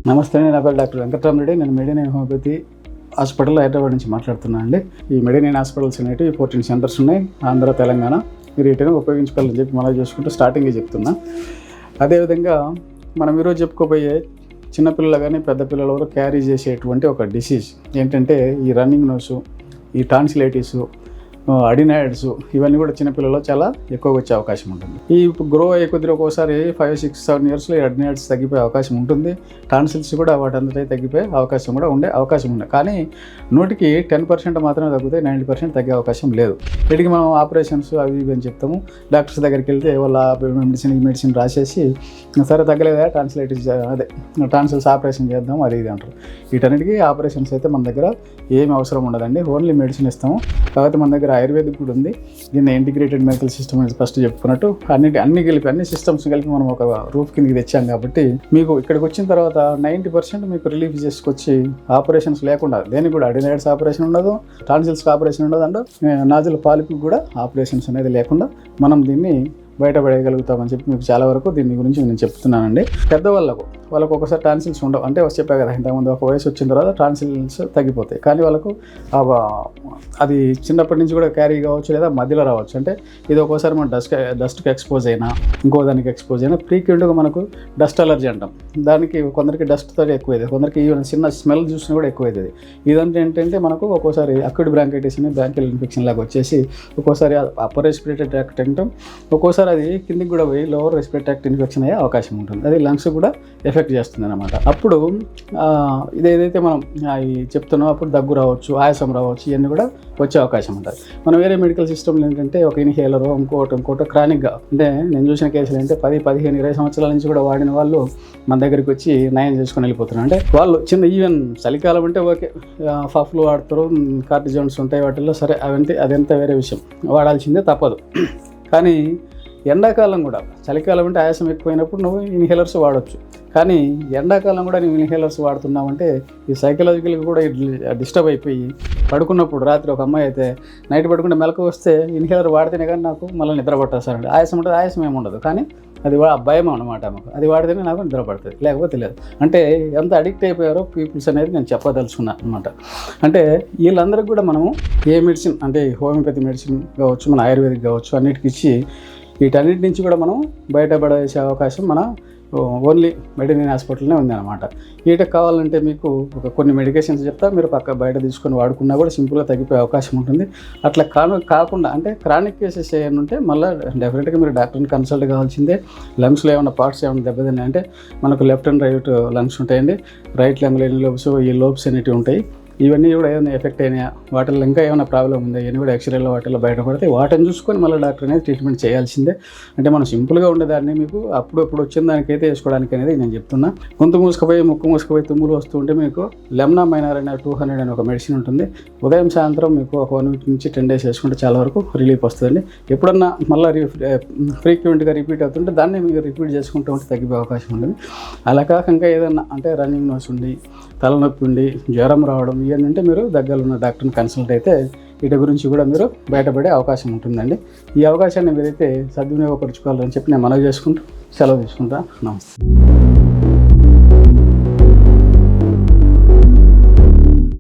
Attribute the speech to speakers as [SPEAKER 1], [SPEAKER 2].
[SPEAKER 1] నమస్తే అండి, నా పేరు డాక్టర్ వెంకటరామరెడ్డి. నేను మెడినైన్ హోమియోపతి హాస్పిటల్ హైదరాబాద్ నుంచి మాట్లాడుతున్నాను అండి. ఈ మెడినైన్ హాస్పిటల్స్ అనేవి 14 సెంటర్స్ ఉన్నాయి, ఆంధ్ర తెలంగాణ. మీరు వీటిని ఉపయోగించుకోవాలని చెప్పి మనం చేసుకుంటూ స్టార్టింగే చెప్తున్నా. అదేవిధంగా మనం ఈరోజు చెప్పుకోబోయే చిన్నపిల్లలు కానీ పెద్ద పిల్లలు ఎవరు క్యారీ చేసేటువంటి ఒక డిసీజ్ ఏంటంటే ఈ రన్నింగ్ నోసు, ఈ టాన్సిలైటిస్, అడినాయిడ్స్, ఇవన్నీ కూడా చిన్నపిల్లల్లో చాలా ఎక్కువగా వచ్చే అవకాశం ఉంటుంది. ఈ గ్రో అయ్యే కొద్దిగా ఒక్కోసారి 5, 6, 7 ఇయర్స్లో ఈ అడినాయిడ్స్ తగ్గిపోయే అవకాశం ఉంటుంది. టాన్సిల్స్ కూడా వాటంతటా తగ్గిపోయే అవకాశం కూడా ఉండే అవకాశం ఉంది. కానీ 100కి 10% మాత్రమే తగ్గుతాయి, 90% తగ్గే అవకాశం లేదు. వీటికి మనం ఆపరేషన్స్ అవి ఇవి అని చెప్తాము. డాక్టర్స్ దగ్గరికి వెళ్తే వాళ్ళ మెడిసిన్ రాసేసి సరే తగ్గలేదా టాన్సిలైటిస్ అదే టాన్సిల్స్ ఆపరేషన్ చేద్దాం అది ఇది అంటారు. వీటన్నిటికీ ఆపరేషన్స్ అయితే మన దగ్గర ఏమి అవసరం ఉండదండి, ఓన్లీ మెడిసిన్ ఇస్తాము. కాకపోతే మన దగ్గర ఆయుర్వేదిక్ కూడా ఉంది. దీన్ని ఇంటిగ్రేటెడ్ మెడికల్ సిస్టమ్ అనేది ఫస్ట్ చెప్పుకున్నట్టు అన్ని సిస్టమ్స్ కలిపి మనం ఒక రూఫ్ కిందకి తెచ్చాం కాబట్టి మీకు ఇక్కడికి వచ్చిన తర్వాత 90% మీకు రిలీఫ్ చేసుకొచ్చి ఆపరేషన్స్ లేకుండా దేనికి కూడా అడినాయిడ్స్ ఆపరేషన్ ఉండదు, టాన్సిల్స్ ఆపరేషన్ ఉండదు అండ్ నాజిల్ పాలిప్ కూడా ఆపరేషన్స్ అనేది లేకుండా మనం దీన్ని బయటపడేయగలుగుతామని చెప్పి మీకు చాలా వరకు దీని గురించి నేను చెప్తున్నానండి. పెద్దవాళ్ళకు ఒకసారి టాన్సిల్స్ ఉండవు, అంటే చెప్పా కదా ఇంతకుముందు ఒక వయసు వచ్చిన తర్వాత టాన్సిల్స్ తగ్గిపోతాయి. కానీ వాళ్ళకు అది చిన్నప్పటి నుంచి కూడా క్యారీ కావచ్చు లేదా మధ్యలో రావచ్చు. అంటే ఇది ఒక్కోసారి మనం డస్ట్కి ఎక్స్పోజ్ అయినా ఇంకో దానికి ఎక్స్పోజ్ అయినా ఫ్రీక్వెంట్గా మనకు డస్ట్ అలర్జీ అంటాం. దానికి కొందరికి డస్ట్తో ఎక్కువ అవుతుంది, కొందరికి ఈవెన్ చిన్న స్మెల్ చూసినా కూడా ఎక్కువ అవుతుంది. ఇదంతా ఏంటంటే మనకు ఒక్కోసారి అక్యూట్ బ్రాంకైటిస్ అని బ్రాంకియల్ ఇన్ఫెక్షన్ లాగా వచ్చేసి ఒక్కోసారి అప్పర్ రెస్పిరేటరీ ట్రాక్ట్ అంటాం, ఒక్కోసారి అది కిందికి కూడా పోయి లోవర్ రెస్పిరేటరీ ట్రాక్ట్ ఇన్ఫెక్షన్ అయ్యే అవకాశం ఉంటుంది. అది లంగ్స్ కూడా ఎఫెక్ట్ చేస్తుంది అన్నమాట. అప్పుడు ఇదేదైతే మనం చెప్తున్నామో అప్పుడు దగ్గు రావచ్చు, ఆయాసం రావచ్చు, ఇవన్నీ కూడా వచ్చే అవకాశం ఉంటుంది. మనం వేరే మెడికల్ సిస్టమ్లో ఏంటంటే ఒక ఇన్హేలర్ ఇంకోటి క్రానిక్గా, అంటే నేను చూసిన కేసులు ఏంటంటే 10, 15, 20 సంవత్సరాల నుంచి కూడా వాడిన వాళ్ళు మన దగ్గరికి వచ్చి నయం చేసుకొని వెళ్ళిపోతున్నారు. అంటే వాళ్ళు చిన్న ఈవెన్ చలికాలం అంటే ఓకే ఫఫ్లు వాడతారు, కార్టిజోన్స్ ఉంటాయి వాటిల్లో, సరే అదంతా వేరే విషయం, వాడాల్సిందే తప్పదు. కానీ ఎండాకాలం కూడా, చలికాలం అంటే ఆయాసం ఎక్కువైనప్పుడు నువ్వు ఇన్హేలర్స్ వాడవచ్చు. కానీ ఎండాకాలం కూడా నువ్వు ఇన్హేలర్స్ వాడుతున్నావంటే ఈ సైకలాజికల్గా కూడా డిస్టర్బ్ అయిపోయి పడుకున్నప్పుడు రాత్రి ఒక అమ్మాయి అయితే నైట్ పడుకుంటే మెలకు వస్తే ఇన్హేలర్ వాడితేనే కానీ నాకు మళ్ళీ నిద్ర పట్టేస్తానండి. ఆయాసం ఉంటుంది, ఆయాసం ఏమి ఉండదు, కానీ అది భయం అనమాట. మాకు అది వాడితేనే నాకు నిద్ర పడుతుంది, లేకపోతే లేదు. అంటే ఎంత అడిక్ట్ అయిపోయారో పీపుల్స్ అనేది నేను చెప్పదలుచుకున్నాను అనమాట. అంటే వీళ్ళందరికీ కూడా మనము ఏ మెడిసిన్ అంటే హోమియోపతి మెడిసిన్ కావచ్చు, మన ఆయుర్వేదిక్ కావచ్చు, అన్నిటికి ఇచ్చి వీటన్నిటి నుంచి కూడా మనం బయటపడేసే అవకాశం మన ఓన్లీ మెడినైన్ హాస్పిటల్నే ఉందన్నమాట. వీటికి కావాలంటే మీకు కొన్ని మెడికేషన్స్ చెప్తా, మీరు బయట తీసుకొని వాడుకున్నా కూడా సింపుల్గా తగ్గిపోయే అవకాశం ఉంటుంది. అట్లా కాకుండా అంటే క్రానిక్ కేసెస్ ఏమైనా ఉంటే మళ్ళీ డెఫినెట్గా మీరు డాక్టర్ని కన్సల్ట్ కావాల్సిందే. లంగ్స్లో ఏమైనా పార్ట్స్ ఏమైనా దెబ్బతిన్నాయి అంటే మనకు లెఫ్ట్ అండ్ రైట్ లంగ్స్ ఉంటాయండి. రైట్ లంగ్లో ఎన్ని లోబ్స్, ఈ లోబ్స్ అనేటివి ఉంటాయి. ఇవన్నీ కూడా ఏమైనా ఎఫెక్ట్ అయినాయా, వాటిల్లో ఇంకా ఏమైనా ప్రాబ్లం ఉందా, ఇవన్నీ కూడా ఎక్స్రేలో వాటిల్లో బయటపడితే వాటిని చూసుకొని మళ్ళీ డాక్టర్ అనేది ట్రీట్మెంట్ చేయాల్సిందే. అంటే మనం సింపుల్గా ఉండేదాన్ని మీకు అప్పుడు వచ్చిన దానికైతే వేసుకోవడానికి అనేది నేను చెప్తున్నా. ముక్కు మూసుకుపోయి తుమ్ములు వస్తుంటే మీకు లెమ్నా మైనర్ అనే 200 అనే ఒక మెడిసిన్ ఉంటుంది. ఉదయం సాయంత్రం మీకు ఒక 1 వీక్ నుంచి 10 డేస్ వేసుకుంటే చాలా వరకు రిలీఫ్ వస్తుందండి. ఎప్పుడన్నా మళ్ళీ ఫ్రీక్వెంట్గా రిపీట్ అవుతుంటే దాన్ని మీకు రిపీట్ చేసుకుంటూ ఉంటే తగ్గిపోయే అవకాశం ఉంటుంది. అలా కాక ఏదన్నా అంటే రన్నింగ్ నోస్ ఉండి, తలనొప్పి ఉండి, జ్వరం రావడం ఇవన్నీ అంటే మీరు దగ్గరలో ఉన్న డాక్టర్ని కన్సల్ట్ అయితే వీటి గురించి కూడా మీరు బయటపడే అవకాశం ఉంటుందండి. ఈ అవకాశాన్ని మీరైతే సద్వినియోగపరచుకోవాలని చెప్పి నేను మనవి చేసుకుంటూ సెలవు తీసుకుంటా. నమస్తే.